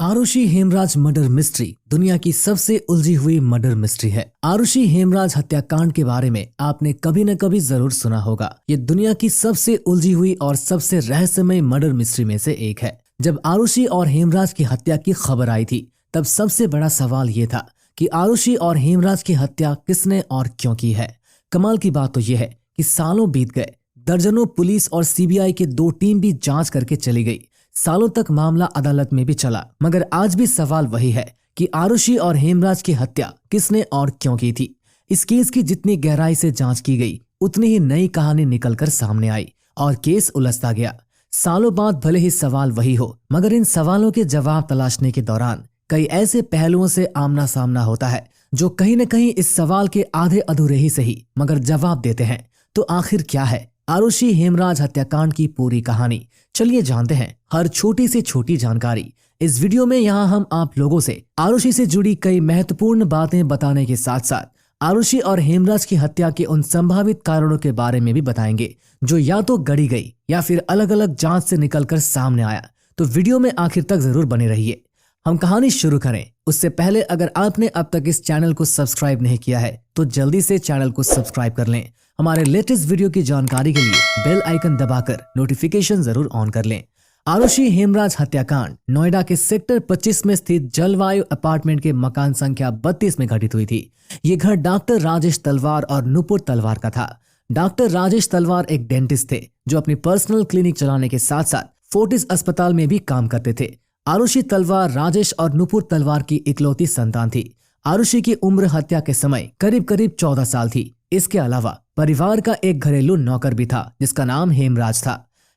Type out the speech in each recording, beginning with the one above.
Arushi Hemraj murder mystery दुनिया की सबसे उलझी हुई मर्डर मिस्ट्री है। आरुषि हेमराज हत्याकांड के बारे में आपने कभी न कभी जरूर सुना होगा। ये दुनिया की सबसे उलझी हुई और सबसे रहस्यमय मर्डर मिस्ट्री में से एक है। जब आरुषि और हेमराज की हत्या की खबर आई थी, तब सबसे बड़ा सवाल ये था कि आरुषि और हेमराज की हत्या किसने और क्यों की है। कमाल की बात तो यह है कि सालों बीत गए, दर्जनों पुलिस और सीबीआई के 2 टीम भी जांच करके चली गई। सालों तक मामला अदालत में भी चला, मगर आज भी सवाल वही है कि आरुषि और हेमराज की हत्या किसने और क्यों की थी। इस केस की जितनी गहराई से जांच की गई, उतनी ही नई कहानी निकलकर सामने आई और केस उलझता गया। सालों बाद भले ही सवाल वही हो, मगर इन सवालों के जवाब तलाशने के दौरान कई ऐसे पहलुओं से आमना सामना होता है जो कहीं न कहीं इस सवाल के आधे अधूरे ही सही मगर जवाब देते हैं। तो आखिर क्या है आरुषि हेमराज हत्याकांड की पूरी कहानी? चलिए जानते हैं हर छोटी से छोटी जानकारी। इस वीडियो में यहाँ हम आप लोगों से आरुषि से जुड़ी कई महत्वपूर्ण बातें बताने के साथ साथ आरुषि और हेमराज की हत्या के उन संभावित कारणों के बारे में भी बताएंगे जो या तो गढ़ी गई या फिर अलग अलग जांच से निकलकर सामने आया। तो वीडियो में आखिर तक जरूर बने रहिए। हम कहानी शुरू करें उससे पहले अगर आपने अब तक इस चैनल को सब्सक्राइब नहीं किया है तो जल्दी से चैनल को सब्सक्राइब कर लें। हमारे लेटेस्ट वीडियो की जानकारी के लिए बेल आइकन दबाकर नोटिफिकेशन जरूर ऑन कर लें। आरुषि हेमराज हत्याकांड नोएडा के सेक्टर 25 में स्थित जलवायु अपार्टमेंट के मकान संख्या 32 में घटित हुई थी। ये घर डॉक्टर राजेश तलवार और नुपुर तलवार का था। डॉक्टर राजेश तलवार एक डेंटिस्ट थे जो अपनी पर्सनल क्लिनिक चलाने के साथ साथ फोर्टिस अस्पताल में भी काम करते थे। आरुषि तलवार राजेश और नुपुर तलवार की इकलौती संतान थी। आरुषि की उम्र हत्या के समय करीब 14 साल थी। इसके अलावा परिवार का एक घरेलू नौकर भी था जिसका नाम हेमराज था।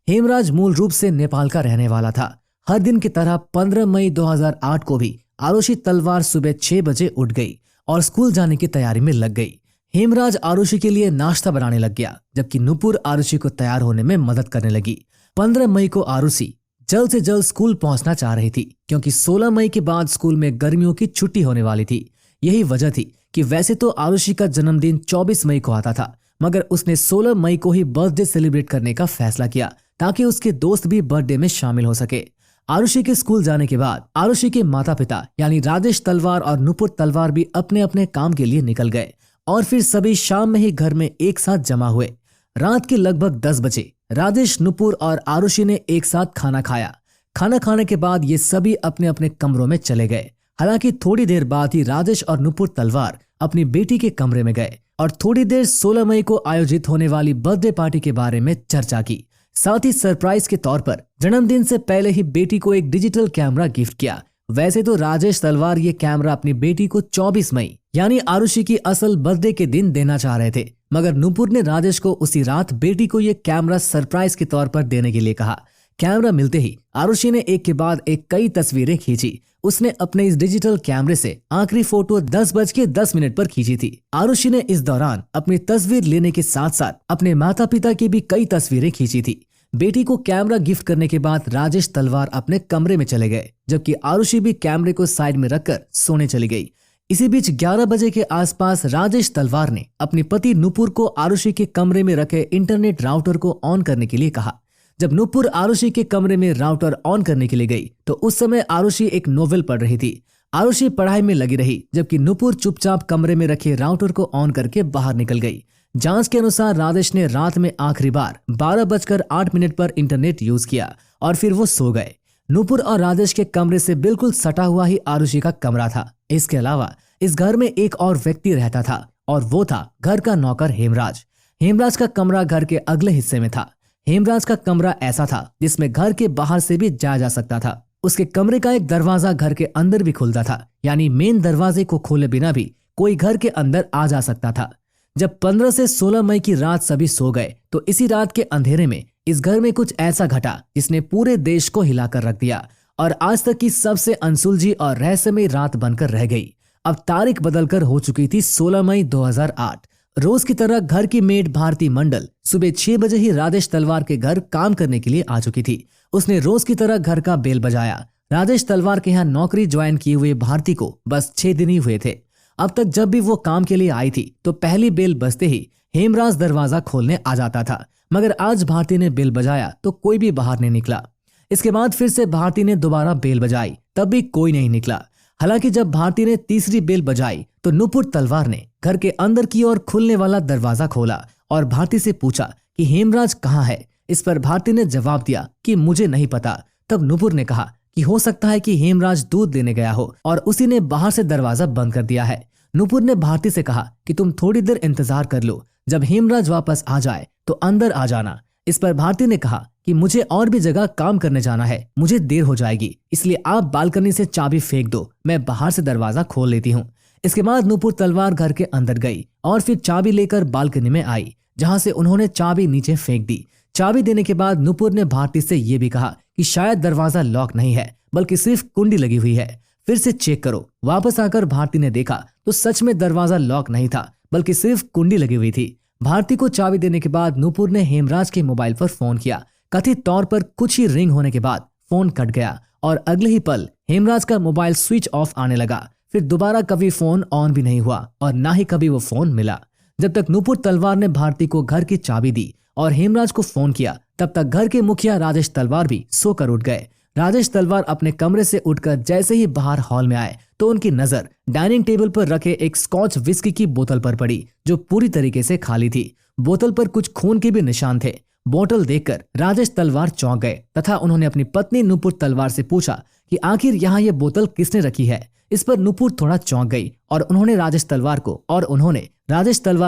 हेमराज मूल रूप से नेपाल का रहने वाला था। हर दिन की तरह 15 मई 2008 को भी आरुषि तलवार सुबह 6 बजे उठ गई और स्कूल जाने की तैयारी में लग गई। हेमराज आरुषि के लिए नाश्ता बनाने लग गया, जबकि नुपुर आरुषि को तैयार होने में मदद करने लगी। 15 मई को आरुषि जल्द से जल्द स्कूल पहुंचना चाह रही थी क्योंकि 16 मई के बाद स्कूल में गर्मियों की छुट्टी होने वाली थी। यही वजह थी कि वैसे तो आरुषि का जन्मदिन 24 मई को आता था, मगर उसने 16 मई को ही बर्थडे सेलिब्रेट करने का फैसला किया ताकि उसके दोस्त भी बर्थडे में शामिल हो सके। आरुषि के स्कूल जाने के बाद आरुषि के माता पिता यानी राजेश तलवार और नुपुर तलवार भी अपने अपने काम के लिए निकल गए और फिर सभी शाम में ही घर में एक साथ जमा हुए। रात के लगभग 10 बजे राजेश, नुपुर और आरुषि ने एक साथ खाना खाया। खाना खाने के बाद ये सभी अपने अपने कमरों में चले गए। हालांकि थोड़ी देर बाद ही राजेश और नुपुर तलवार अपनी बेटी के कमरे में गए और थोड़ी देर 16 मई को आयोजित होने वाली बर्थडे पार्टी के बारे में चर्चा की। साथ ही सरप्राइज के तौर पर जन्मदिन से पहले ही बेटी को एक डिजिटल कैमरा गिफ्ट किया। वैसे तो राजेश तलवार ये कैमरा अपनी बेटी को 24 मई यानी आरुषि की असल बर्थडे के दिन देना चाह रहे थे, मगर नुपुर ने राजेश को उसी रात बेटी को ये कैमरा सरप्राइज के तौर पर देने के लिए कहा। कैमरा मिलते ही आरुषि ने एक के बाद एक कई तस्वीरें खींची। उसने अपने इस डिजिटल कैमरे से आखिरी फोटो 10:10 पर खींची थी। आरुषि ने इस दौरान अपनी तस्वीर लेने के साथ साथ अपने माता पिता की भी कई तस्वीरें खींची थी। बेटी को कैमरा गिफ्ट करने के बाद राजेश तलवार अपने कमरे में चले गए, जबकि आरुषि भी कैमरे को साइड में रखकर सोने चली गई। इसी बीच 11 बजे के आसपास राजेश तलवार ने अपने पति नुपुर को आरुषि के कमरे में रखे इंटरनेट राउटर को ऑन करने के लिए कहा। जब नुपुर आरुषि के कमरे में राउटर ऑन करने के लिए गई तो उस समय आरुषि एक नोवेल पढ़ रही थी। आरुषि पढ़ाई में लगी रही, जबकि नुपुर चुपचाप कमरे में रखे राउटर को ऑन करके बाहर निकल गई। जांच के अनुसार राजेश ने रात में आखिरी बार 12:08 पर इंटरनेट यूज किया और फिर वो सो गए। नुपुर और राजेश के कमरे से बिल्कुल सटा हुआ ही आरुषि का कमरा था। इसके अलावा इस घर में एक और व्यक्ति रहता था और वो था घर का नौकर हेमराज। हेमराज का कमरा घर के अगले हिस्से में था। हेमराज का कमरा ऐसा था जिसमें घर के बाहर से भी जाया जा सकता था। उसके कमरे का एक दरवाजा घर के अंदर भी खुलता था, यानी मेन दरवाजे को खोले बिना भी कोई घर के अंदर आ जा सकता था। जब 15 से 16 मई की रात सभी सो गए तो इसी रात के अंधेरे में इस घर में कुछ ऐसा घटा जिसने पूरे देश को हिलाकर रख दिया और आज तक की सबसे अनसुलझी और रहस्यमय रात बनकर रह गई। अब तारीख बदलकर हो चुकी थी 16 मई 2008। रोज की तरह घर की मेड भारती मंडल सुबह 6 बजे ही राजेश तलवार के घर काम करने के लिए आ चुकी थी। उसने रोज की तरह घर का बेल बजाया। राजेश तलवार के यहाँ नौकरी ज्वाइन किए हुए भारती को बस 6 दिन ही हुए थे। अब तक जब भी वो काम के लिए आई थी तो पहली बेल बजते ही हेमराज दरवाजा खोलने आ जाता था, मगर आज भारती ने बेल बजाया तो कोई भी बाहर नहीं निकला। इसके बाद फिर से भारती ने दोबारा बेल बजाई तब भी कोई नहीं निकला। हालांकि जब भारती ने तीसरी बेल बजाई तो नुपुर तलवार ने घर के अंदर की ओर खुलने वाला दरवाजा खोला और भारती से पूछा कि हेमराज कहाँ है। इस पर भारती ने जवाब दिया कि मुझे नहीं पता। तब नुपुर ने कहा कि हो सकता है कि हेमराज दूध देने गया हो और उसी ने बाहर से दरवाजा बंद कर दिया है। नुपुर ने भारती से कहा कि तुम थोड़ी देर इंतजार कर लो, जब हेमराज वापस आ जाए तो अंदर आ जाना। इस पर भारती ने कहा कि मुझे और भी जगह काम करने जाना है, मुझे देर हो जाएगी, इसलिए आप बालकनी से चाबी फेंक दो, मैं बाहर से दरवाजा खोल लेती हूँ। इसके बाद नुपुर तलवार घर के अंदर गई और फिर चाबी लेकर बालकनी में आई, जहां से उन्होंने चाबी नीचे फेंक दी। चाबी देने के बाद नुपुर ने भारती से ये भी कहा कि शायद दरवाजा लॉक नहीं है बल्कि सिर्फ कुंडी लगी हुई है, फिर से चेक करो। वापस आकर भारती ने देखा तो सच में दरवाजा लॉक नहीं था बल्कि सिर्फ कुंडी लगी हुई थी। भारती को चाबी देने के बाद नुपुर ने हेमराज के मोबाइल पर फोन किया। कथित तौर पर कुछ ही रिंग होने के बाद फोन कट गया और अगले ही पल हेमराज का मोबाइल स्विच ऑफ आने लगा। फिर दोबारा कभी फोन ऑन भी नहीं हुआ और ना ही कभी वो फोन मिला। जब तक नुपुर तलवार ने भारती को घर की चाबी दी और हेमराज को फोन किया, तब तक घर के मुखिया राजेश तलवार भी सोकर उठ गए। राजेश तलवार अपने कमरे से उठकर जैसे ही बाहर हॉल में आए तो उनकी नजर डाइनिंग टेबल पर रखे एक स्कॉच विस्की की बोतल पर पड़ी, जो पूरी तरीके से खाली थी। बोतल पर कुछ खून के भी निशान थे। बोतल देखकर राजेश तलवार चौंक गए तथा उन्होंने अपनी पत्नी नुपुर तलवार से पूछा कि आखिर यहाँ ये बोतल किसने रखी है। इस पर नुपुर थोड़ा चौंक गई और उन्होंने राजेश तलवार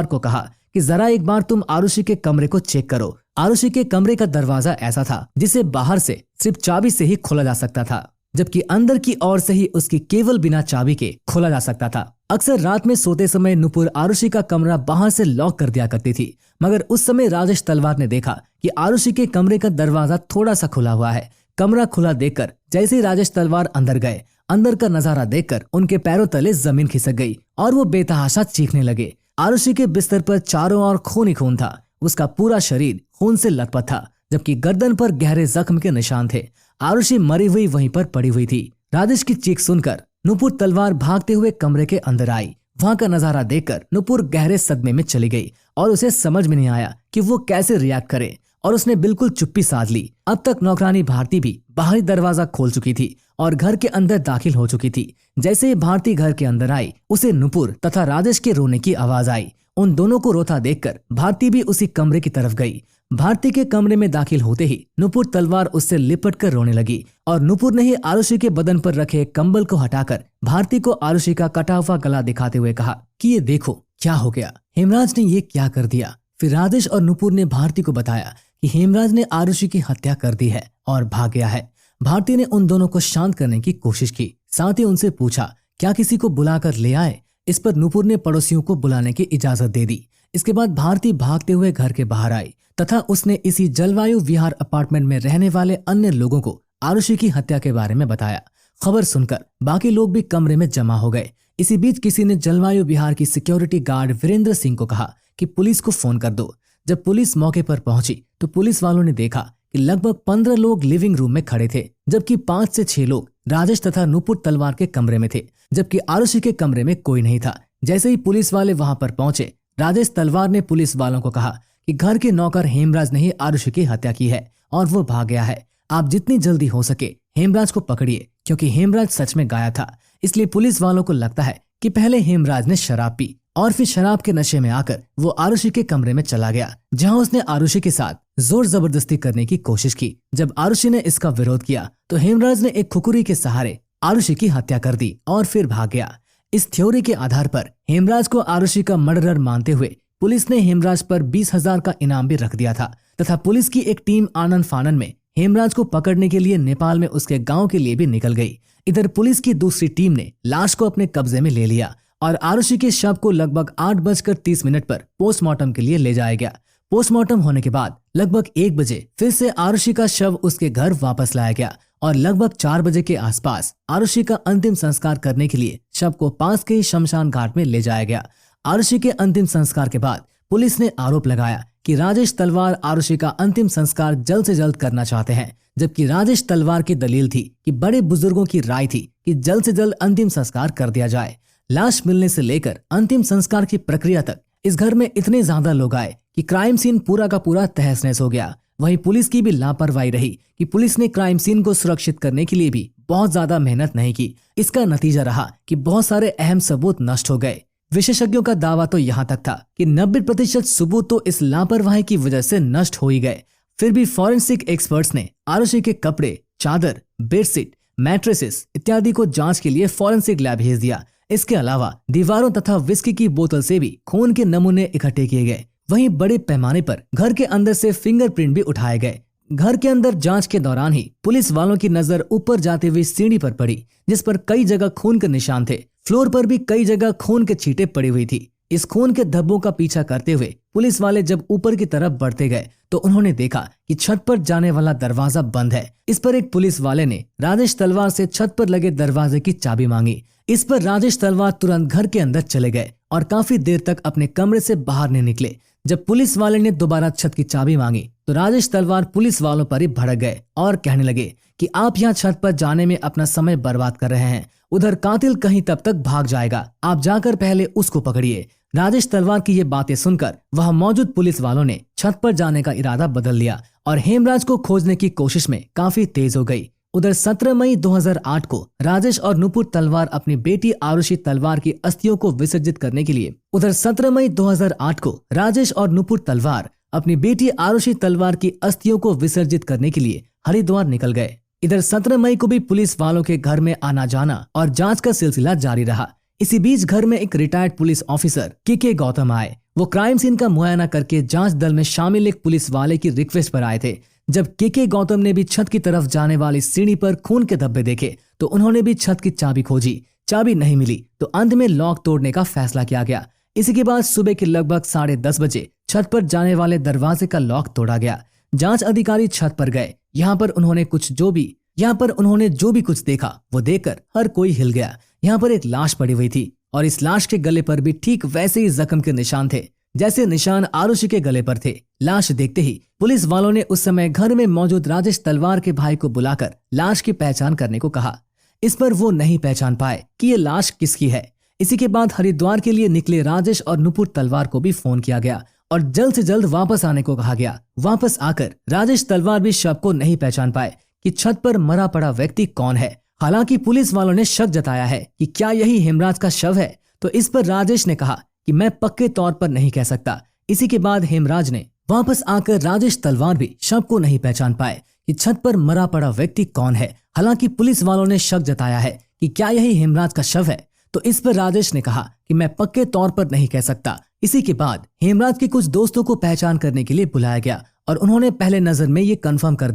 को कहा कि जरा एक बार तुम आरुषि के कमरे को चेक करो। आरुषि के कमरे का दरवाजा ऐसा था जिसे बाहर से सिर्फ चाबी से ही खोला जा सकता था, जबकि अंदर की ओर से ही उसकी केवल बिना चाबी के खोला जा सकता था। अक्सर रात में सोते समय नुपुर आरुषि का कमरा बाहर से लॉक कर दिया करती थी, मगर उस समय राजेश तलवार ने देखा कि आरुषि के कमरे का दरवाजा थोड़ा सा खुला हुआ है। कमरा खुला देखकर जैसे ही राजेश तलवार अंदर गए, अंदर का नजारा देखकर उनके पैरों तले जमीन खिसक गई और वो बेतहाशा चीखने लगे। आरुषि के बिस्तर पर चारों ओर खून ही खून था। उसका पूरा शरीर खून से लथपथ था, जबकि गर्दन पर गहरे जख्म के निशान थे। आरुषि मरी हुई वहीं पर पड़ी हुई थी। राजेश की चीख सुनकर नुपुर तलवार भागते हुए कमरे के अंदर आई। वहां का नजारा देखकर नुपुर गहरे सदमे में चली गई और उसे समझ में नहीं आया कि वो कैसे रिएक्ट करे, और उसने बिल्कुल चुप्पी साध ली। अब तक नौकरानी भारती भी बाहरी दरवाजा खोल चुकी थी और घर के अंदर दाखिल हो चुकी थी। जैसे ही भारती घर के अंदर आई, उसे नुपुर तथा राजेश के रोने की आवाज आई। उन दोनों को रोता देखकर भारती भी उसी कमरे की तरफ गई। भारती के कमरे में दाखिल होते ही नुपुर तलवार उससे लिपट कर रोने लगी और नुपुर ने ही आरुषि के बदन पर रखे कंबल को हटाकर भारती को आरुषि का कटा हुआ गला दिखाते हुए कहा कि ये देखो क्या हो गया, हेमराज ने ये क्या कर दिया। फिर राजेश और नुपुर ने भारती को बताया कि हेमराज ने आरुषि की हत्या कर दी है और भाग गया है। भारती ने उन दोनों को शांत करने की कोशिश की, साथ ही उनसे पूछा क्या किसी को बुलाकर ले आए। इस पर नुपुर ने पड़ोसियों को बुलाने की इजाजत दे दी। इसके बाद भारती भागते हुए घर के बाहर आई तथा उसने इसी जलवायु विहार अपार्टमेंट में रहने वाले अन्य लोगों को आरुषि की हत्या के बारे में बताया। खबर सुनकर बाकी लोग भी कमरे में जमा हो गए। इसी बीच किसी ने जलवायु विहार की सिक्योरिटी गार्ड वीरेंद्र सिंह को कहा कि पुलिस को फोन कर दो। जब पुलिस मौके पर पहुंची तो पुलिस वालों ने देखा कि लगभग 15 लोग लिविंग रूम में खड़े थे, जबकि 5 से 6 लोग राजेश तथा नुपुर तलवार के कमरे में थे, जबकि आरुषि के कमरे में कोई नहीं था। जैसे ही पुलिस वाले वहां पर पहुंचे, राजेश तलवार ने पुलिस वालों को कहा कि घर के नौकर हेमराज ने ही आरुषि की हत्या की है और वो भाग गया है। आप जितनी जल्दी हो सके हेमराज को पकड़िए, क्योंकि हेमराज सच में गायब था। इसलिए पुलिस वालों को लगता है कि पहले हेमराज ने शराब पी और फिर शराब के नशे में आकर वो आरुषि के कमरे में चला गया, जहां उसने आरुषि के साथ जोर जबरदस्ती करने की कोशिश की। जब आरुषि ने इसका विरोध किया तो हेमराज ने एक खुकुरी के सहारे आरुषि की हत्या कर दी और फिर भाग गया। इस थ्योरी के आधार पर हेमराज को आरुषि का मर्डरर मानते हुए पुलिस ने हेमराज पर 20,000 का इनाम भी रख दिया था तथा पुलिस की एक टीम आनन फानन में हेमराज को पकड़ने के लिए नेपाल में उसके गांव के लिए भी निकल गई। इधर पुलिस की दूसरी टीम ने लाश को अपने कब्जे में ले लिया और आरुषि के शव को लगभग 8:30 पर पोस्टमार्टम के लिए ले जाया गया। पोस्टमार्टम होने के बाद लगभग 1 बजे फिर से आरुषि का शव उसके घर वापस लाया गया और लगभग 4 बजे के आसपास आरुषि का अंतिम संस्कार करने के लिए शव को पास के शमशान घाट में ले जाया गया। आरुषि के अंतिम संस्कार के बाद पुलिस ने आरोप लगाया कि राजेश तलवार आरुषि का अंतिम संस्कार जल्द से जल्द करना चाहते हैं, जबकि राजेश तलवार की दलील थी कि बड़े बुजुर्गों की राय थी कि जल्द से जल्द अंतिम संस्कार कर दिया जाए। लाश मिलने से लेकर अंतिम संस्कार की प्रक्रिया तक इस घर में इतने ज्यादा लोग आए कि क्राइम सीन पूरा का पूरा तहस नहस हो गया। वहीं पुलिस की भी लापरवाही रही कि पुलिस ने क्राइम सीन को सुरक्षित करने के लिए भी बहुत ज्यादा मेहनत नहीं की। इसका नतीजा रहा कि बहुत सारे अहम सबूत नष्ट हो गए। विशेषज्ञों का दावा तो यहाँ तक था कि 90% सबूत तो इस लापरवाही की वजह से नष्ट हो ही गए। फिर भी फॉरेंसिक एक्सपर्ट्स ने आरुषि के कपड़े, चादर, बेडशीट, मैट्रेसेस इत्यादि को जांच के लिए फॉरेंसिक लैब भेज दिया। इसके अलावा दीवारों तथा विस्की की बोतल से भी खून के नमूने इकट्ठे किए गए। वहीं बड़े पैमाने पर घर के अंदर से फिंगरप्रिंट भी उठाए गए। घर के अंदर जांच के दौरान ही पुलिस वालों की नजर ऊपर जाती हुई सीढ़ी पर पड़ी, जिस पर कई जगह खून के निशान थे। फ्लोर पर भी कई जगह खून के छींटे पड़ी हुई थी। इस खून के धब्बों का पीछा करते हुए पुलिस वाले जब ऊपर की तरफ बढ़ते गए तो उन्होंने देखा कि छत पर जाने वाला दरवाजा बंद है। इस पर एक पुलिस वाले ने राजेश तलवार से छत पर लगे दरवाजे की चाबी मांगी। इस पर राजेश तलवार तुरंत घर के अंदर चले गए और काफी देर तक अपने कमरे से बाहर नहीं निकले। जब पुलिस वाले ने दोबारा छत की चाबी मांगी तो राजेश तलवार पुलिस वालों पर ही भड़क गए और कहने लगे कि आप यहाँ छत पर जाने में अपना समय बर्बाद कर रहे हैं। उधर कातिल कहीं तब तक भाग जाएगा, आप जाकर पहले उसको पकड़िए। राजेश तलवार की ये बातें सुनकर वहां मौजूद पुलिस वालों ने छत पर जाने का इरादा बदल लिया और हेमराज को खोजने की कोशिश में काफी तेज हो गई। उधर 17 मई 2008 को राजेश और नुपुर तलवार अपनी बेटी आरुषि तलवार की अस्थियों को विसर्जित करने के लिए हरिद्वार निकल गए। इधर 17 मई को भी पुलिस वालों के घर में आना जाना और जांच का सिलसिला जारी रहा। इसी बीच घर में एक रिटायर्ड पुलिस ऑफिसर के गौतम आए। वो क्राइम सीन का मुआयना करके जांच दल में शामिल एक पुलिस वाले की रिक्वेस्ट पर आए थे। जब के गौतम ने भी छत की तरफ जाने वाली सीढ़ी पर खून के धब्बे देखे तो उन्होंने भी छत की चाबी खोजी। चाबी नहीं मिली तो अंत में लॉक तोड़ने का फैसला किया गया। इसी के बाद सुबह के लगभग 10:30 बजे छत पर जाने वाले दरवाजे का लॉक तोड़ा गया। जांच अधिकारी छत पर गए। यहाँ पर उन्होंने जो भी कुछ देखा वो देखकर हर कोई हिल गया। यहाँ पर एक लाश पड़ी हुई थी और इस लाश के गले पर भी ठीक वैसे ही जख्म के निशान थे जैसे निशान आरुषि के गले पर थे। लाश देखते ही पुलिस वालों ने उस समय घर में मौजूद राजेश तलवार के भाई को बुलाकर लाश की पहचान करने को कहा। इस पर वो नहीं पहचान पाए कि ये लाश किसकी है। इसी के बाद हरिद्वार के लिए निकले राजेश और नुपुर तलवार को भी फोन किया गया और जल्द से जल्द वापस आने को कहा गया। वापस आकर राजेश तलवार भी शव को नहीं पहचान पाए कि छत पर मरा पड़ा व्यक्ति कौन है। हालांकि पुलिस वालों ने शक जताया है कि क्या यही हेमराज का शव है, तो इस पर राजेश ने कहा कि मैं पक्के तौर पर नहीं कह सकता। इसी के बाद हेमराज ने वापस आकर राजेश तलवार भी शव को नहीं पहचान पाए कि छत पर मरा पड़ा व्यक्ति कौन है। हालांकि पुलिस वालों ने शक जताया है कि क्या यही हेमराज का शव है, तो इस पर राजेश ने कहा कि मैं पक्के तौर पर नहीं कह सकता। इसी के बाद हेमराज के कुछ दोस्तों को पहचान करने के लिए बुलाया गया और उन्होंने पहले नजर में ये कंफर्म कर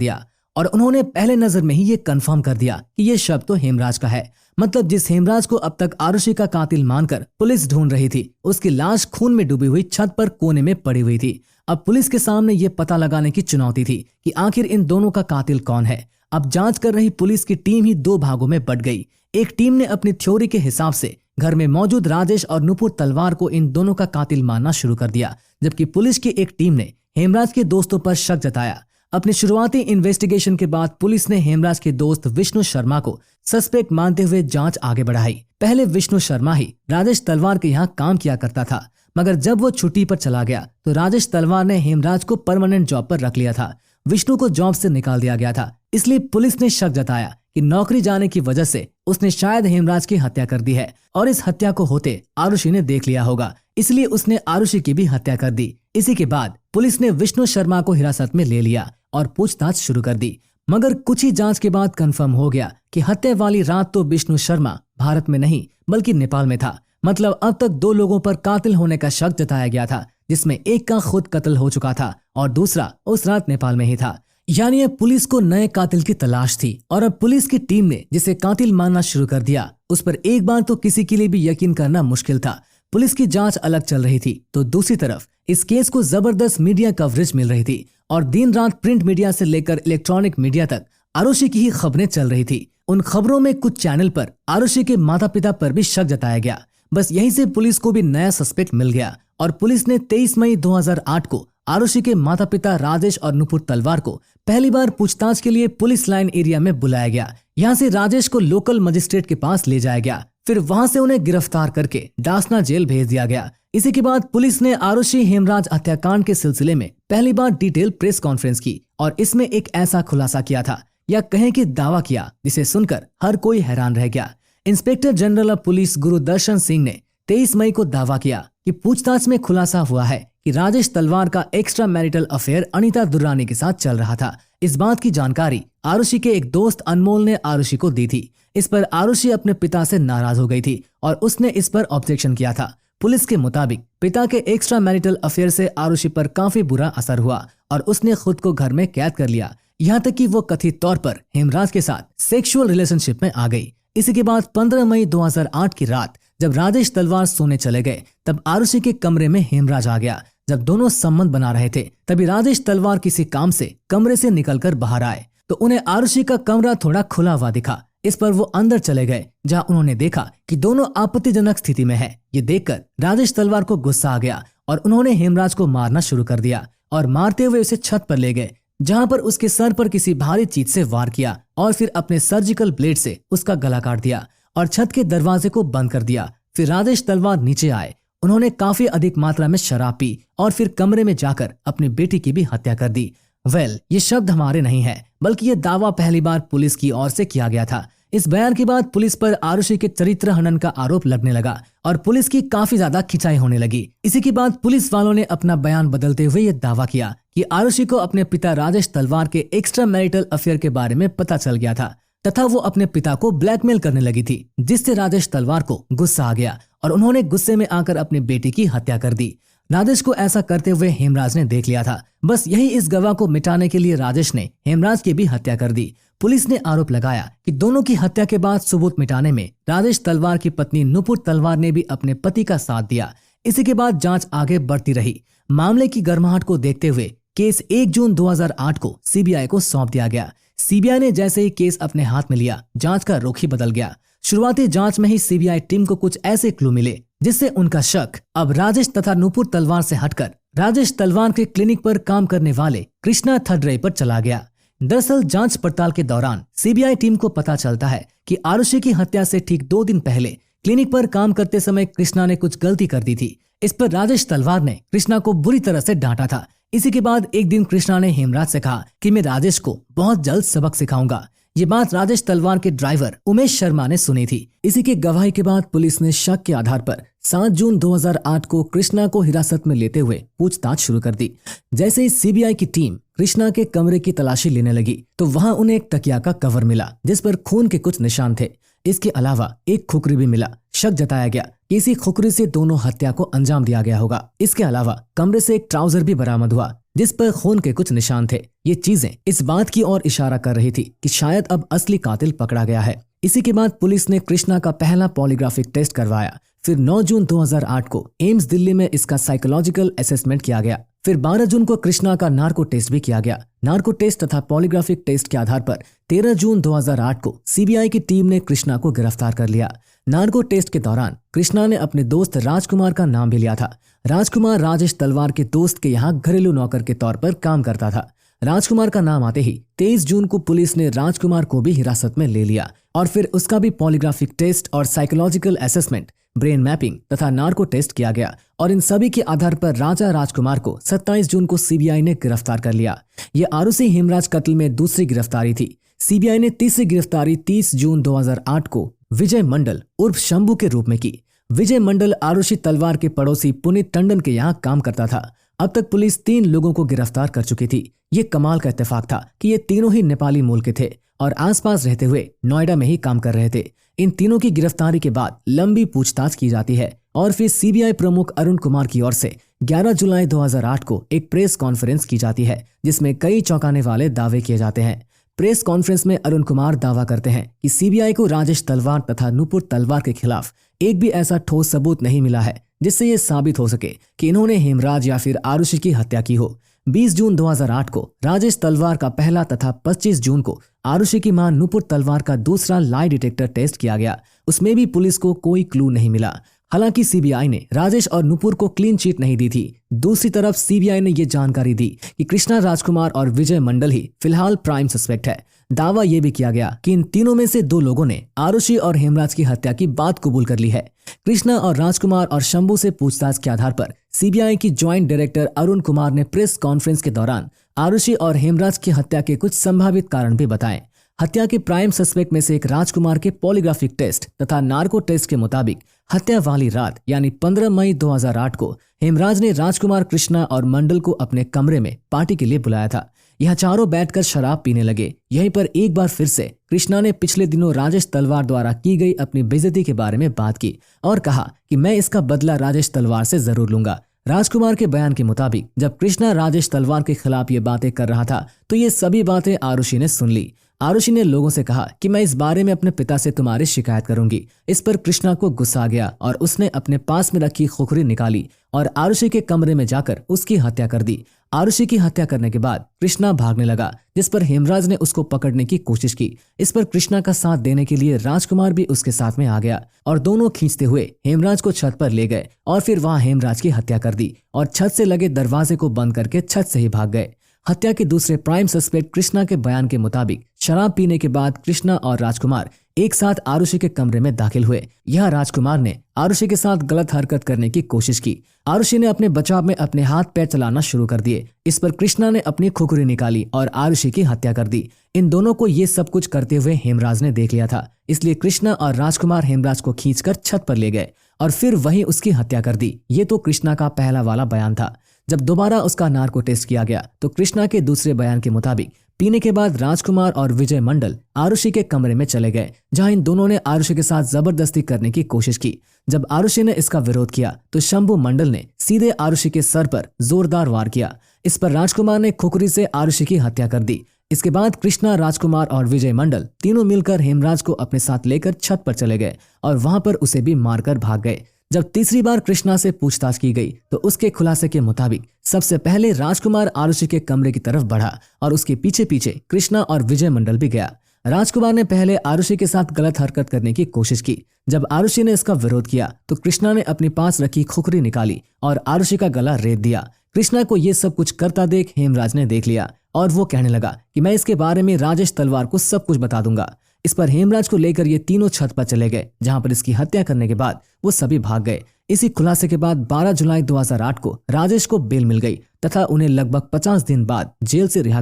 दिया कि ये शव तो हेमराज का है। मतलब जिस हेमराज को अब तक आरुषि का कातिल मानकर पुलिस ढूंढ रही थी, उसकी लाश खून में डूबी हुई छत पर कोने में पड़ी हुई थी। अब पुलिस के सामने ये पता लगाने की चुनौती थी कि आखिर इन दोनों का कातिल कौन है। अब जांच कर रही पुलिस की टीम ही दो भागों में बट गई। एक टीम ने अपनी थ्योरी के हिसाब से घर में मौजूद राजेश और नुपुर तलवार को इन दोनों का कातिल मानना शुरू कर दिया, जबकि पुलिस की एक टीम ने हेमराज के दोस्तों पर शक जताया। अपनी शुरुआती इन्वेस्टिगेशन के बाद पुलिस ने हेमराज के दोस्त विष्णु शर्मा को सस्पेक्ट मानते हुए जांच आगे बढ़ाई। पहले विष्णु शर्मा ही राजेश तलवार के यहाँ काम किया करता था, मगर जब वो छुट्टी पर चला गया तो राजेश तलवार ने हेमराज को परमानेंट जॉब पर रख लिया था। विष्णु को जॉब से निकाल दिया गया था, इसलिए पुलिस ने शक जताया कि नौकरी जाने की वजह से उसने शायद हेमराज की हत्या कर दी है और इस हत्या को होते आरुषि ने देख लिया होगा, इसलिए उसने आरुषि की भी हत्या कर दी। इसी के बाद पुलिस ने विष्णु शर्मा को हिरासत में ले लिया और पूछताछ शुरू कर दी, मगर कुछ ही जांच के बाद कंफर्म हो गया कि हत्या वाली रात तो विष्णु शर्मा भारत में नहीं बल्कि नेपाल में था। मतलब अब तक दो लोगों पर कातिल होने का शक जताया गया था, जिसमें एक का खुद कत्ल हो चुका था और दूसरा उस रात नेपाल में ही था। यानी अब पुलिस को नए कातिल की तलाश थी और अब पुलिस की टीम ने जिसे कातिल मानना शुरू कर दिया, उस पर एक बार तो किसी के लिए भी यकीन करना मुश्किल था। पुलिस की जांच अलग चल रही थी तो दूसरी तरफ इस केस को जबरदस्त मीडिया कवरेज मिल रही थी और दिन रात प्रिंट मीडिया से लेकर इलेक्ट्रॉनिक मीडिया तक आरुषि की ही खबरें चल रही थी। उन खबरों में कुछ चैनल पर आरुषि के माता पिता पर भी शक जताया गया। बस यहीं से पुलिस को भी नया सस्पेक्ट मिल गया और पुलिस ने 23 मई 2008 को आरुषि के माता पिता राजेश और नुपुर तलवार को पहली बार पूछताछ के लिए पुलिस लाइन एरिया में बुलाया गया। यहाँ से राजेश को लोकल मजिस्ट्रेट के पास ले जाया गया, फिर वहां से उन्हें गिरफ्तार करके डासना जेल भेज दिया गया। इसी के बाद पुलिस ने आरुषि हेमराज हत्याकांड के सिलसिले में पहली बार डिटेल प्रेस कॉन्फ्रेंस की और इसमें एक ऐसा खुलासा किया था या कहें कि दावा किया जिसे सुनकर हर कोई हैरान रह गया। Inspector general of police Gurudarshan Singh ने 23 मई को दावा किया कि पूछताछ में खुलासा हुआ है कि राजेश तलवार का extra marital affair Anita Durrani के साथ चल रहा था। इस बात की जानकारी आरुषि के एक दोस्त अनमोल ने आरुषि को दी थी। इस पर आरुषि अपने पिता से नाराज हो गई थी और उसने इस पर ऑब्जेक्शन किया था। पुलिस के मुताबिक पिता के एक्स्ट्रा मैरिटल अफेयर से आरुषि पर काफी बुरा असर हुआ और उसने खुद को घर में कैद कर लिया, यहाँ तक कि वो कथित तौर पर हेमराज के साथ सेक्सुअल रिलेशनशिप में आ गई। इसी के बाद 15 मई 2008 की रात जब राजेश तलवार सोने चले गए तब आरुषि के कमरे में हेमराज आ गया। जब दोनों संबंध बना रहे थे तभी राजेश तलवार किसी काम से कमरे से निकलकर बाहर आए तो उन्हें आरुषि का कमरा थोड़ा खुला हुआ दिखा। इस पर वो अंदर चले गए जहां उन्होंने देखा कि दोनों आपत्तिजनक स्थिति में है। ये देखकर राजेश तलवार को गुस्सा आ गया और उन्होंने हेमराज को मारना शुरू कर दिया और मारते हुए उसे छत पर ले गए जहां पर उसके सर पर किसी भारी चीज से वार किया और फिर अपने सर्जिकल ब्लेड से उसका गला काट दिया और छत के दरवाजे को बंद कर दिया। फिर राजेश तलवार नीचे आए, उन्होंने काफी अधिक मात्रा में शराब पी और फिर कमरे में जाकर अपनी बेटी की भी हत्या कर दी। ये शब्द हमारे नहीं है बल्कि ये दावा पहली बार पुलिस की ओर से किया गया था। इस बयान के बाद पुलिस पर आरुषि के चरित्र हनन का आरोप लगने लगा और पुलिस की काफी ज्यादा खिंचाई होने लगी। इसी के बाद पुलिस वालों ने अपना बयान बदलते हुए ये दावा किया कि आरुषि को अपने पिता राजेश तलवार के एक्स्ट्रा मैरिटल अफेयर के बारे में पता चल गया था तथा वो अपने पिता को ब्लैकमेल करने लगी थी, जिससे राजेश तलवार को गुस्सा आ गया और उन्होंने गुस्से में आकर अपनी बेटी की हत्या कर दी। राजेश को ऐसा करते हुए हेमराज ने देख लिया था। बस यही इस गवाह को मिटाने के लिए राजेश ने हेमराज की भी हत्या कर दी। पुलिस ने आरोप लगाया कि दोनों की हत्या के बाद सबूत मिटाने में राजेश तलवार की पत्नी नुपुर तलवार ने भी अपने पति का साथ दिया। इसी के बाद जांच आगे बढ़ती रही। मामले की गर्माहट को देखते हुए केस 1 जून 2008 को सीबीआई को सौंप दिया गया। सीबीआई ने जैसे ही केस अपने हाथ में लिया, जांच का रुख ही बदल गया। शुरुआती जांच में ही सीबीआई टीम को कुछ ऐसे क्लू मिले जिससे उनका शक अब राजेश तथा नुपुर तलवार से हटकर राजेश तलवार के क्लिनिक पर काम करने वाले कृष्णा थडरे पर चला गया। दरअसल जांच पड़ताल के दौरान सीबीआई टीम को पता चलता है कि आरुषि की हत्या से ठीक 2 दिन पहले क्लिनिक पर काम करते समय कृष्णा ने कुछ गलती कर दी थी। इस पर राजेश तलवार ने कृष्णा को बुरी तरह से डांटा था। इसी के बाद एक दिन कृष्णा ने हेमराज से कहा कि मैं राजेश को बहुत जल्द सबक सिखाऊंगा। ये बात राजेश तलवार के ड्राइवर उमेश शर्मा ने सुनी थी। इसी की गवाही के बाद पुलिस ने शक के आधार पर 7 जून 2008 को कृष्णा को हिरासत में लेते हुए पूछताछ शुरू कर दी। जैसे ही सीबीआई की टीम कृष्णा के कमरे की तलाशी लेने लगी तो वहां उन्हें एक तकिया का कवर मिला जिस पर खून के कुछ निशान थे। इसके अलावा एक खुकरी भी मिला। शक जताया गया कि इसी खुकरी से दोनों हत्या को अंजाम दिया गया होगा। इसके अलावा कमरे से एक ट्राउजर भी बरामद हुआ जिस पर खून के कुछ निशान थे। ये चीजें इस बात की ओर इशारा कर रही थी कि शायद अब असली कातिल पकड़ा गया है। इसी के बाद पुलिस ने कृष्णा का पहला पॉलीग्राफिक टेस्ट करवाया। फिर 9 जून 2008 को एम्स दिल्ली में इसका साइकोलॉजिकल असेसमेंट किया गया। फिर 12 जून को कृष्णा का नार्को टेस्ट भी किया गया। नार्को टेस्ट तथा पॉलीग्राफिक टेस्ट के आधार पर 13 जून 2008 को सीबीआई की टीम ने कृष्णा को गिरफ्तार कर लिया। नार्को टेस्ट के दौरान कृष्णा ने अपने दोस्त राजकुमार का नाम भी लिया था। राजकुमार राजेश तलवार के दोस्त के यहाँ घरेलू नौकर के तौर पर काम करता था। राजकुमार का नाम आते ही 23 जून को पुलिस ने राजकुमार को भी हिरासत में ले लिया और फिर उसका भी पॉलीग्राफिक टेस्ट और साइकोलॉजिकल असेसमेंट, ब्रेन मैपिंग तथा नार्को टेस्ट किया गया और इन सभी के आधार पर राजा राजकुमार को 27 जून को सीबीआई ने गिरफ्तार कर लिया। यह आरुषि हेमराज कत्ल में दूसरी गिरफ्तारी थी। सीबीआई ने तीसरी गिरफ्तारी 30 जून 2008 को विजय मंडल उर्फ शंभू के रूप में की। विजय मंडल आरुषि तलवार के पड़ोसी पुनीत टंडन के यहाँ काम करता था। अब तक पुलिस 3 लोगों को गिरफ्तार कर चुकी थी। ये कमाल का इत्तेफाक था कि ये तीनों ही नेपाली मूल के थे और आसपास रहते हुए नोएडा में ही काम कर रहे थे। इन तीनों की गिरफ्तारी के बाद लंबी पूछताछ की जाती है और फिर सीबीआई प्रमुख अरुण कुमार की ओर से 11 जुलाई 2008 को एक प्रेस कॉन्फ्रेंस की जाती है जिसमें कई चौंकाने वाले दावे किए जाते हैं। प्रेस कॉन्फ्रेंस में अरुण कुमार दावा करते हैं कि सीबीआई को राजेश तलवार तथा नुपुर तलवार के खिलाफ एक भी ऐसा ठोस सबूत नहीं मिला है जिससे ये साबित हो सके कि इन्होंने हेमराज या फिर आरुषि की हत्या की हो। 20 जून 2008 को राजेश तलवार का पहला तथा 25 जून को आरुषि की मां नुपुर तलवार का दूसरा लाई डिटेक्टर टेस्ट किया गया। उसमें भी पुलिस को कोई क्लू नहीं मिला। हालांकि सीबीआई ने राजेश और नुपुर को क्लीन चिट नहीं दी थी। दूसरी तरफ सीबीआई ने यह जानकारी दी कि कृष्णा राजकुमार और विजय मंडल ही फिलहाल प्राइम सस्पेक्ट है। दावा यह भी किया गया कि इन तीनों में से 2 लोगों ने आरुषि और हेमराज की हत्या की बात कबूल कर ली है। कृष्णा और राजकुमार और शंभू से पूछताछ के आधार पर सीबीआई की ज्वाइंट डायरेक्टर अरुण कुमार ने प्रेस कॉन्फ्रेंस के दौरान आरुषि और हेमराज की हत्या के कुछ संभावित कारण भी बताए। हत्या के प्राइम सस्पेक्ट में से एक राजकुमार के पॉलीग्राफिक टेस्ट तथा नार्को टेस्ट के मुताबिक हत्या वाली रात यानी 15 मई 2008 को हेमराज ने राजकुमार, कृष्णा और मंडल को अपने कमरे में पार्टी के लिए बुलाया था। यह चारों बैठकर शराब पीने लगे। यहीं पर एक बार फिर से कृष्णा ने पिछले दिनों राजेश तलवार द्वारा की गई अपनी बेइज्जती के बारे में बात की और कहा कि मैं इसका बदला राजेश तलवार से जरूर लूंगा। राजकुमार के बयान के मुताबिक जब कृष्णा राजेश तलवार के खिलाफ ये बातें कर रहा था तो ये सभी बातें आरुषि ने सुन ली। आरुषि ने लोगों से कहा कि मैं इस बारे में अपने पिता से तुम्हारी शिकायत करूंगी। इस पर कृष्णा को गुस्सा आ गया और उसने अपने पास में रखी खुखरी निकाली और आरुषि के कमरे में जाकर उसकी हत्या कर दी। आरुषि की हत्या करने के बाद कृष्णा भागने लगा, जिस पर हेमराज ने उसको पकड़ने की कोशिश की। इस पर कृष्णा का साथ देने के लिए राजकुमार भी उसके साथ में आ गया और दोनों खींचते हुए हेमराज को छत पर ले गए और फिर वहां हेमराज की हत्या कर दी और छत से लगे दरवाजे को बंद करके छत से ही भाग गए। हत्या के दूसरे प्राइम सस्पेक्ट कृष्णा के बयान के मुताबिक शराब पीने के बाद कृष्णा और राजकुमार एक साथ आरुषि के कमरे में दाखिल हुए। यह राजकुमार ने आरुषि के साथ गलत हरकत करने की कोशिश की। आरुषि ने अपने बचाव में अपने हाथ पैर चलाना शुरू कर दिए। इस पर कृष्णा ने अपनी खुखरी निकाली और आरुषि की हत्या कर दी। इन दोनों को ये सब कुछ करते हुए हेमराज ने देख लिया था, इसलिए कृष्णा और राजकुमार हेमराज को खींचकर छत पर ले गए और फिर वहीं उसकी हत्या कर दी। ये तो कृष्णा का पहला वाला बयान था। जब दोबारा उसका नार्को टेस्ट किया गया तो कृष्णा के दूसरे बयान के मुताबिक पीने के बाद राजकुमार और विजय मंडल आरुषि के कमरे में चले गए, जहां इन दोनों ने आरुषि के साथ जबरदस्ती करने की कोशिश की। जब आरुषि ने इसका विरोध किया तो शंभू मंडल ने सीधे आरुषि के सर पर जोरदार वार किया। इस पर राजकुमार ने खुखरी से आरुषि की हत्या कर दी। इसके बाद कृष्णा, राजकुमार और विजय मंडल तीनों मिलकर हेमराज को अपने साथ लेकर छत पर चले गए और वहां पर उसे भी मारकर भाग गए। जब तीसरी बार कृष्णा से पूछताछ की गई तो उसके खुलासे के मुताबिक सबसे पहले राजकुमार आरुषि के कमरे की तरफ बढ़ा और उसके पीछे पीछे कृष्णा और विजय मंडल भी गया। राजकुमार ने पहले आरुषि के साथ गलत हरकत करने की कोशिश की। जब आरुषि ने इसका विरोध किया तो कृष्णा ने अपने पास रखी खुखरी निकाली और आरुषि का गला रेत दिया। कृष्णा को ये सब कुछ करता देख हेमराज ने देख लिया और वो कहने लगा कि मैं इसके बारे में राजेश तलवार को सब कुछ बता दूंगा। इस पर हेमराज को लेकर ये तीनों छत पर चले गए, जहां पर इसकी हत्या करने के बाद वो सभी भाग गए। इसी खुलासे के बाद 12 जुलाई 2008 को राजेश को बेल मिल गई तथा उन्हें लगभग 50 दिन बाद जेल से रिहा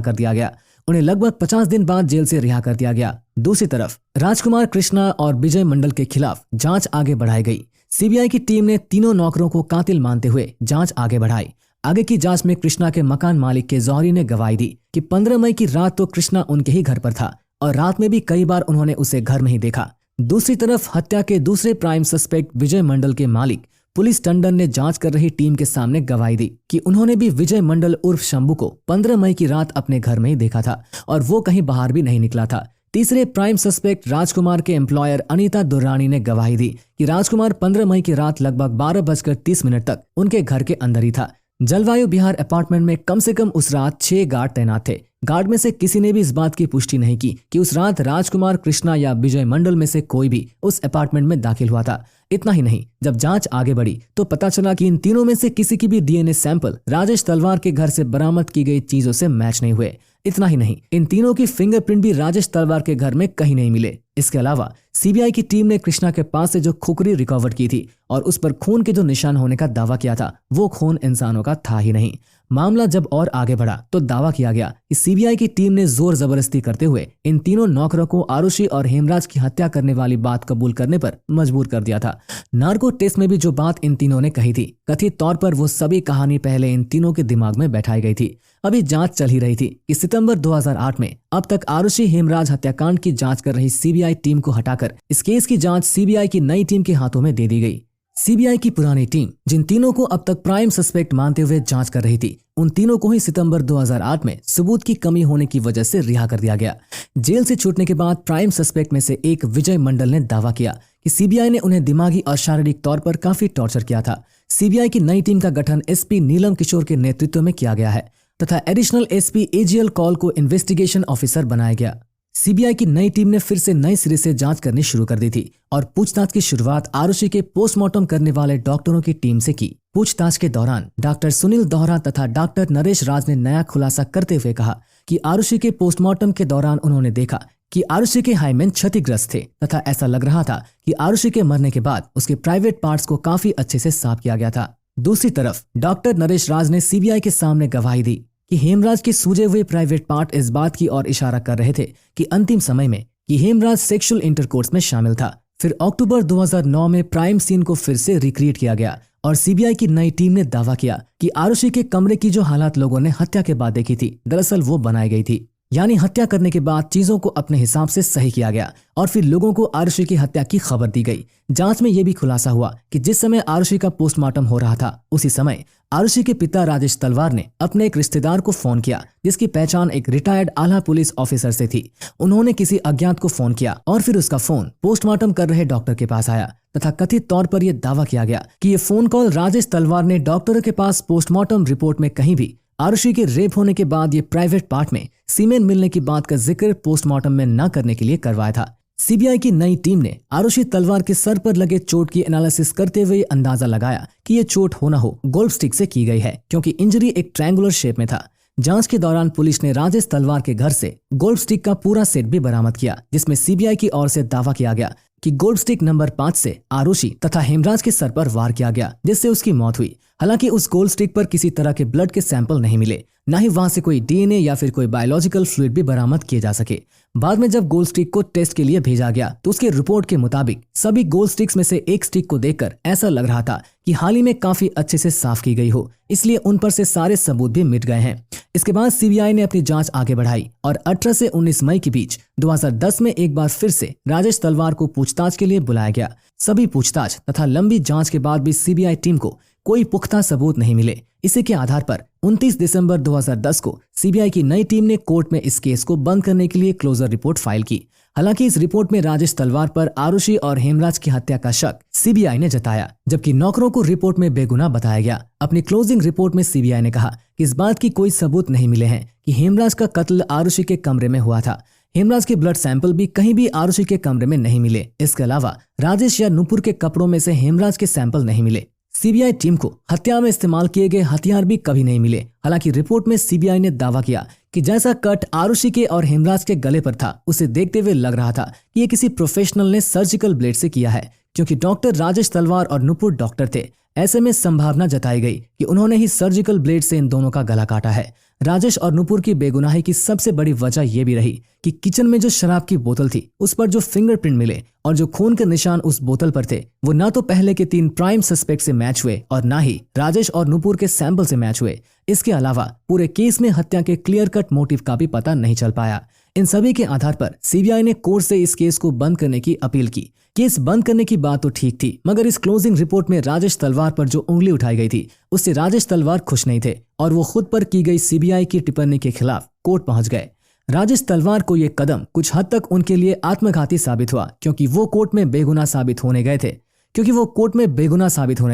कर दिया गया। दूसरी तरफ राजकुमार, कृष्णा और विजय मंडल के खिलाफ जांच आगे बढ़ाई गई। सीबीआई की टीम ने तीनों नौकरों को कातिल मानते हुए जांच आगे बढ़ाई। आगे की जांच में कृष्णा के मकान मालिक के जौहरी ने गवाही दी कि 15 मई की रात तो कृष्णा उनके ही घर पर था और रात में भी कई बार उन्होंने उसे घर में ही देखा। दूसरी तरफ हत्या के दूसरे प्राइम सस्पेक्ट विजय मंडल के मालिक पुलिस टंडन ने जांच कर रही टीम के सामने गवाही दी कि उन्होंने भी विजय मंडल उर्फ शंभू को 15 मई की रात अपने घर में ही देखा था और वो कहीं बाहर भी नहीं निकला था। तीसरे प्राइम सस्पेक्ट राजकुमार के एम्प्लॉयर अनीता दुर्रानी ने गवाही दी कि राजकुमार 15 मई की रात लगभग 12:30 तक उनके घर के अंदर ही था। जलवायु विहार अपार्टमेंट में कम से कम उस रात 6 गार्ड तैनात थे। गार्ड में से किसी ने भी इस बात की पुष्टि नहीं की कि उस रात राजकुमार, कृष्णा या विजय मंडल में से कोई भी उस अपार्टमेंट में दाखिल हुआ था। इतना ही नहीं, जब जांच आगे बढ़ी तो पता चला कि इन तीनों में से किसी की भी डीएनए सैंपल राजेश तलवार के घर से बरामद की गई चीजों से मैच नहीं हुए। इतना ही नहीं, इन तीनों की फिंगरप्रिंट भी राजेश तलवार के घर में कहीं नहीं मिले। इसके अलावा सीबीआई की टीम ने कृष्णा के पास से जो खुखरी रिकवर की थी और उस पर खून के जो निशान होने का दावा किया था, वो खून इंसानों का था ही नहीं। मामला जब और आगे बढ़ा तो दावा किया गया कि सीबीआई की टीम ने जोर जबरदस्ती करते हुए इन तीनों नौकरों को आरुषि और हेमराज की हत्या करने वाली बात कबूल करने पर मजबूर कर दिया था। नार्को टेस्ट में भी जो बात इन तीनों ने कही थी, कथित तौर पर वो सभी कहानी पहले इन तीनों के दिमाग में बैठाई गई थी। अभी जांच चल ही रही थी कि सितंबर 2008 में अब तक आरुषि हेमराज हत्याकांड की जांच कर रही सीबीआई टीम को हटाकर इस केस की जांच सीबीआई की नई टीम के हाथों में दे दी गई। सीबीआई की पुरानी टीम जिन तीनों को अब तक प्राइम सस्पेक्ट मानते हुए जांच कर रही थी, उन तीनों को ही सितंबर 2008 में सबूत की कमी होने की वजह से रिहा कर दिया गया। जेल से छूटने के बाद प्राइम सस्पेक्ट में से एक विजय मंडल ने दावा किया कि सीबीआई ने उन्हें दिमागी और शारीरिक तौर पर काफी टॉर्चर किया था। सीबीआई की नई टीम का गठन एसपी नीलम किशोर के नेतृत्व में किया गया है तथा एडिशनल एसपी एजीएल कॉल को इन्वेस्टिगेशन ऑफिसर बनाया गया। सीबीआई की नई टीम ने फिर से नए सिरे से जांच करनी शुरू कर दी थी और पूछताछ की शुरुआत आरुषि के पोस्टमार्टम करने वाले डॉक्टरों की टीम से की। पूछताछ के दौरान डॉक्टर सुनील दोहरा तथा डॉक्टर नरेश राज ने नया खुलासा करते हुए कहा कि आरुषि के पोस्टमार्टम के दौरान उन्होंने देखा कि आरुषि के हाइमेन क्षतिग्रस्त थे तथा ऐसा लग रहा था कि आरुषि के मरने के बाद उसके प्राइवेट पार्ट्स को काफी अच्छे से साफ किया गया था। दूसरी तरफ डॉक्टर नरेश राज ने सीबीआई के सामने गवाही दी कि हेमराज के सूजे हुए प्राइवेट पार्ट इस बात की ओर इशारा कर रहे थे कि अंतिम समय में कि हेमराज सेक्सुअल इंटरकोर्स में शामिल था। फिर अक्टूबर 2009 में प्राइम सीन को फिर से रिक्रिएट किया गया और सीबीआई की नई टीम ने दावा किया कि आरुषि के कमरे की जो हालात लोगों ने हत्या के बाद देखी थी, दरअसल वो बनाई गई थी। यानी हत्या करने के बाद चीजों को अपने हिसाब से सही किया गया और फिर लोगों को आरुषि की हत्या की खबर दी गई। जांच में यह भी खुलासा हुआ कि जिस समय आरुषि का पोस्टमार्टम हो रहा था उसी समय आरुषि के पिता राजेश तलवार ने अपने एक रिश्तेदार को फोन किया जिसकी पहचान एक रिटायर्ड आला पुलिस ऑफिसर से थी। उन्होंने किसी अज्ञात को फोन किया और फिर उसका फोन पोस्टमार्टम कर रहे डॉक्टर के पास आया तथा कथित तौर पर यह दावा किया गया कि ये फोन कॉल राजेश तलवार ने डॉक्टर के पास पोस्टमार्टम रिपोर्ट में कहीं भी आरुषि के रेप होने के बाद ये प्राइवेट पार्ट में सीमेन मिलने की बात का जिक्र पोस्टमार्टम में न करने के लिए करवाया था। सीबीआई की नई टीम ने आरुषि तलवार के सर पर लगे चोट की एनालिसिस करते हुए अंदाजा लगाया कि ये चोट हो न हो गोल्फ स्टिक से की गई है क्योंकि इंजरी एक ट्रायंगुलर शेप में था। जांच के दौरान पुलिस ने राजेश तलवार के घर से गोल्फ स्टिक का पूरा सेट भी बरामद किया जिसमें सीबीआई की ओर से दावा किया गया कि गोल्फ स्टिक नंबर 5 से आरुषि तथा हेमराज के सर पर वार किया गया जिससे उसकी मौत हुई। हालांकि उस गोल्फ स्टिक पर किसी तरह के ब्लड के सैंपल नहीं मिले, न ही वहां से कोई डीएनए या फिर कोई बायोलॉजिकल फ्लूइड भी बरामद किए जा सके। बाद में जब गोल्फ स्टिक को टेस्ट के लिए भेजा गया तो उसके रिपोर्ट के मुताबिक सभी गोल्फ स्टिक्स में से एक स्टिक को देखकर ऐसा लग रहा था कि हाल ही में काफी अच्छे से साफ की गई हो, इसलिए उन पर से सारे सबूत भी मिट गए हैं। इसके बाद सीबीआई ने अपनी जांच आगे बढ़ाई और 18 से 19 मई के बीच 2010 में एक बार फिर से राजेश तलवार को पूछताछ के लिए बुलाया गया। सभी पूछताछ तथा लंबी जांच के बाद भी सीबीआई टीम को कोई पुख्ता सबूत नहीं मिले। इसी के आधार पर 29 दिसंबर 2010 को सीबीआई की नई टीम ने कोर्ट में इस केस को बंद करने के लिए क्लोजर रिपोर्ट फाइल की। हालांकि इस रिपोर्ट में राजेश तलवार पर आरुषि और हेमराज की हत्या का शक सीबीआई ने जताया, जबकि नौकरों को रिपोर्ट में बेगुनाह बताया गया। अपनी क्लोजिंग रिपोर्ट में सीबीआई ने कहा कि इस बात की कोई सबूत नहीं मिले हैं कि हेमराज का कत्ल आरुषि के कमरे में हुआ था। हेमराज के ब्लड सैंपल भी कहीं भी आरुषि के कमरे में नहीं मिले। इसके अलावा राजेश या नुपुर के कपड़ों में से हेमराज के सैंपल नहीं मिले। सीबीआई टीम को हत्या में इस्तेमाल किए गए हथियार भी कभी नहीं मिले। हालांकि रिपोर्ट में सीबीआई ने दावा किया कि जैसा कट आरुषि के और हेमराज के गले पर था उसे देखते हुए लग रहा था कि ये किसी प्रोफेशनल ने सर्जिकल ब्लेड से किया है, क्योंकि डॉक्टर राजेश तलवार और नुपुर डॉक्टर थे। ऐसे में संभावना जताई गई कि उन्होंने ही सर्जिकल ब्लेड से इन दोनों का गला काटा है। राजेश और नुपुर की बेगुनाही की सबसे बड़ी वजह यह भी रही कि किचन में जो शराब की बोतल थी उस पर जो फिंगरप्रिंट मिले और जो खून के निशान उस बोतल पर थे वो ना तो पहले के 3 प्राइम सस्पेक्ट से मैच हुए और ना ही राजेश और नुपुर के सैंपल से मैच हुए। इसके अलावा पूरे केस में हत्या के क्लियर कट मोटिव का भी पता नहीं चल पाया। इन सभी के आधार पर सीबीआई ने कोर्ट से इस केस को बंद करने की अपील की। केस बंद करने की बात तो ठीक थी, मगर इस क्लोजिंग रिपोर्ट में राजेश तलवार पर जो उंगली उठाई गई थी उससे राजेश तलवार खुश नहीं थे और वो खुद पर की गई सीबीआई की टिप्पणी के खिलाफ कोर्ट पहुंच गए। राजेश तलवार को ये कदम कुछ हद तक उनके लिए आत्मघाती साबित हुआ, क्योंकि वो कोर्ट में बेगुनाह साबित होने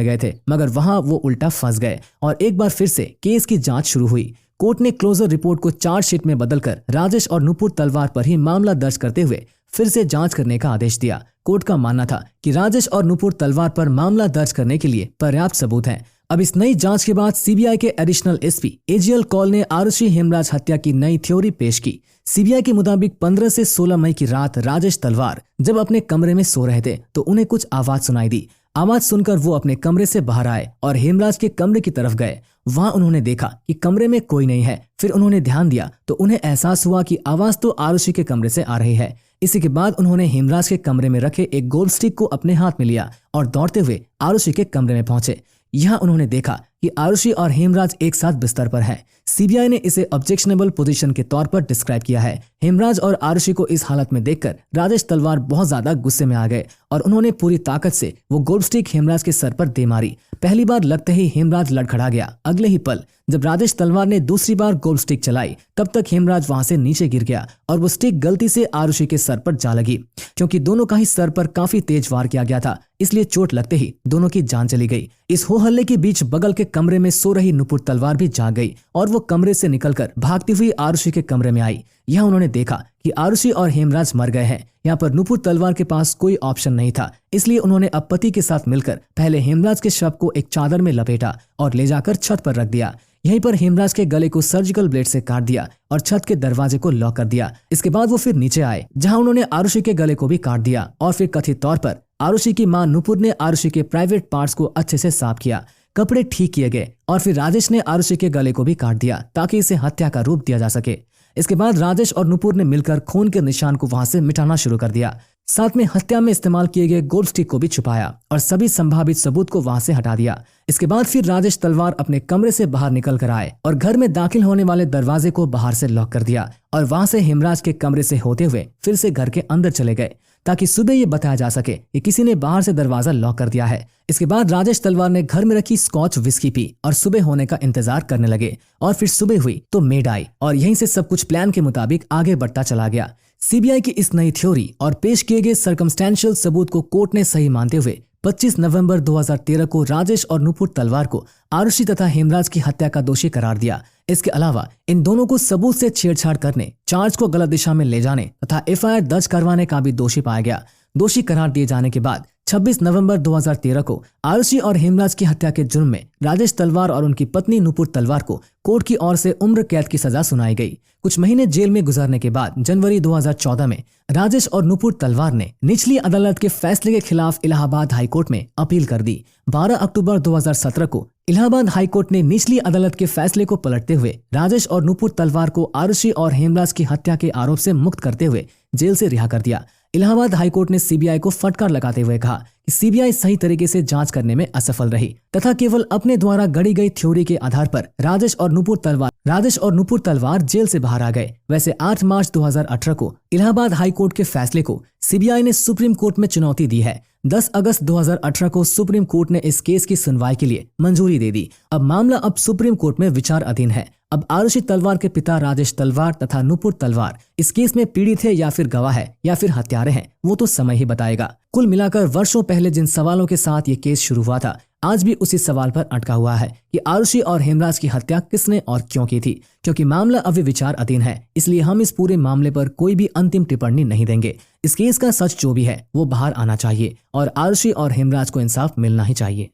गए थे मगर वहां वो उल्टा फंस गए और एक बार फिर से केस की जांच शुरू हुई। कोर्ट ने क्लोजर रिपोर्ट को चार्जशीट में बदलकर राजेश और नुपुर तलवार पर ही मामला दर्ज करते हुए फिर से जांच करने का आदेश दिया। कोर्ट का मानना था कि राजेश और नुपुर तलवार पर मामला दर्ज करने के लिए पर्याप्त सबूत हैं। अब इस नई जांच के बाद सीबीआई के एडिशनल एसपी एजीएल कौल ने आरुषि हेमराज हत्या की नई थ्योरी पेश की। सीबीआई के मुताबिक 15 से 16 मई की रात राजेश तलवार जब अपने कमरे में सो रहे थे तो उन्हें कुछ आवाज सुनाई दी। आवाज सुनकर वो अपने कमरे से बाहर आए और हेमराज के कमरे की तरफ गए। वहां उन्होंने देखा कि कमरे में कोई नहीं है। फिर उन्होंने ध्यान दिया तो उन्हें एहसास हुआ कि आवाज तो आरुषि के कमरे से आ रही है। इसी के बाद उन्होंने हेमराज के कमरे में रखे एक गोल्फ स्टिक को अपने हाथ में लिया और दौड़ते हुए आरुषि के कमरे में पहुंचे। यहाँ उन्होंने देखा कि आरुषि और हेमराज एक साथ बिस्तर पर हैं। सीबीआई ने इसे ऑब्जेक्शनेबल पोजीशन के तौर पर डिस्क्राइब किया है। हेमराज और आरुषि को इस हालत में देखकर राजेश तलवार बहुत ज्यादा गुस्से में आ गए और उन्होंने पूरी ताकत से वो गोल्फ स्टिक हेमराज के सर पर दे मारी। पहली बार लगते ही हेमराज लड़खड़ा गया। अगले ही पल जब राजेश तलवार ने दूसरी बार गोल्फ स्टिक चलाई तब तक हेमराज वहां से नीचे गिर गया और वो स्टिक गलती से आरुषि के सर पर जा लगी। क्योंकि दोनों का ही सर पर काफी तेज वार किया गया था, इसलिए चोट लगते ही दोनों की जान चली गई। इस हो हल्ले के बीच बगल के कमरे में सो रही नुपुर तलवार भी जाग गई और वो कमरे से निकलकर भागती हुई आरुषि के कमरे में आई। यह उन्होंने देखा कि आरुषि और हेमराज मर गए हैं। यहाँ पर नुपुर तलवार के पास कोई ऑप्शन नहीं था, इसलिए उन्होंने अब पति के साथ मिलकर पहले हेमराज के शव को एक चादर में लपेटा और ले जाकर छत पर रख दिया। यहीं पर हेमराज के गले को सर्जिकल ब्लेड से काट दिया और छत के दरवाजे को लॉक कर दिया। इसके बाद वो फिर नीचे आए, जहां उन्होंने आरुषि के गले को भी काट दिया और फिर कथित तौर पर आरुषि की मां नुपुर ने आरुषि के प्राइवेट पार्ट्स को अच्छे से साफ किया, कपड़े ठीक किए गए और फिर राजेश ने आरुषि के गले को भी काट दिया ताकि इसे हत्या का रूप दिया जा सके। इसके बाद राजेश और नुपुर ने मिलकर खून के निशान को वहां से मिटाना शुरू कर दिया। साथ में हत्या में इस्तेमाल किए गए गोल्ड स्टिक को भी छुपाया और सभी संभावित सबूत को वहां से हटा दिया। इसके बाद फिर राजेश तलवार अपने कमरे से बाहर निकल कर आए और घर में दाखिल होने वाले दरवाजे को बाहर से लॉक कर दिया और वहां से हेमराज के कमरे से होते हुए फिर से घर के अंदर चले गए ताकि सुबह ये बताया जा सके कि किसी ने बाहर से दरवाजा लॉक कर दिया है। इसके बाद राजेश तलवार ने घर में रखी स्कॉच विस्की पी और सुबह होने का इंतजार करने लगे और फिर सुबह हुई तो मेड आई और यहीं से सब कुछ प्लान के मुताबिक आगे बढ़ता चला गया। सीबीआई की इस नई थ्योरी और पेश किए गए सर्कमस्टेंशियल सबूत को कोर्ट ने सही मानते हुए 25 नवंबर 2013 को राजेश और नुपुर तलवार को आरुषि तथा हेमराज की हत्या का दोषी करार दिया। इसके अलावा इन दोनों को सबूत से छेड़छाड़ करने, चार्ज को गलत दिशा में ले जाने तथा एफआईआर दर्ज करवाने का भी दोषी पाया गया। दोषी करार दिए जाने के बाद 26 नवंबर 2013 को आरुषि और हेमराज की हत्या के जुर्म में राजेश तलवार और उनकी पत्नी नुपुर तलवार को कोर्ट की ओर से उम्र कैद की सजा सुनाई गई। कुछ महीने जेल में गुजारने के बाद जनवरी 2014 में राजेश और नुपुर तलवार ने निचली अदालत के फैसले के खिलाफ इलाहाबाद हाईकोर्ट में अपील कर दी। 12 अक्टूबर 2017 को इलाहाबाद हाईकोर्ट ने निचली अदालत के फैसले को पलटते हुए राजेश और नुपुर तलवार को आरुषि और हेमराज की हत्या के आरोप से मुक्त करते हुए जेल से रिहा कर दिया। इलाहाबाद हाईकोर्ट ने सीबीआई को फटकार लगाते हुए कहा कि सीबीआई सही तरीके से जांच करने में असफल रही तथा केवल अपने द्वारा गढ़ी गई थ्योरी के आधार पर राजेश और नुपुर तलवार जेल से बाहर आ गए। वैसे 8 मार्च 2018 को इलाहाबाद हाईकोर्ट के फैसले को सीबीआई ने सुप्रीम कोर्ट में चुनौती दी है। 10 अगस्त 2018 को सुप्रीम कोर्ट ने इस केस की सुनवाई के लिए मंजूरी दे दी। अब मामला सुप्रीम कोर्ट में विचार अधीन है। अब आरुषि तलवार के पिता राजेश तलवार तथा नुपुर तलवार इस केस में पीड़ित है या फिर गवाह है या फिर हत्यारे हैं, वो तो समय ही बताएगा। कुल मिलाकर वर्षों पहले जिन सवालों के साथ ये केस शुरू हुआ था, आज भी उसी सवाल पर अटका हुआ है कि आरुषि और हेमराज की हत्या किसने और क्यों की थी। क्योंकि मामला अभी विचार अधीन है, इसलिए हम इस पूरे मामले पर कोई भी अंतिम टिप्पणी नहीं देंगे। इस केस का सच जो भी है वो बाहर आना चाहिए और आरुषि और हेमराज को इंसाफ मिलना ही चाहिए।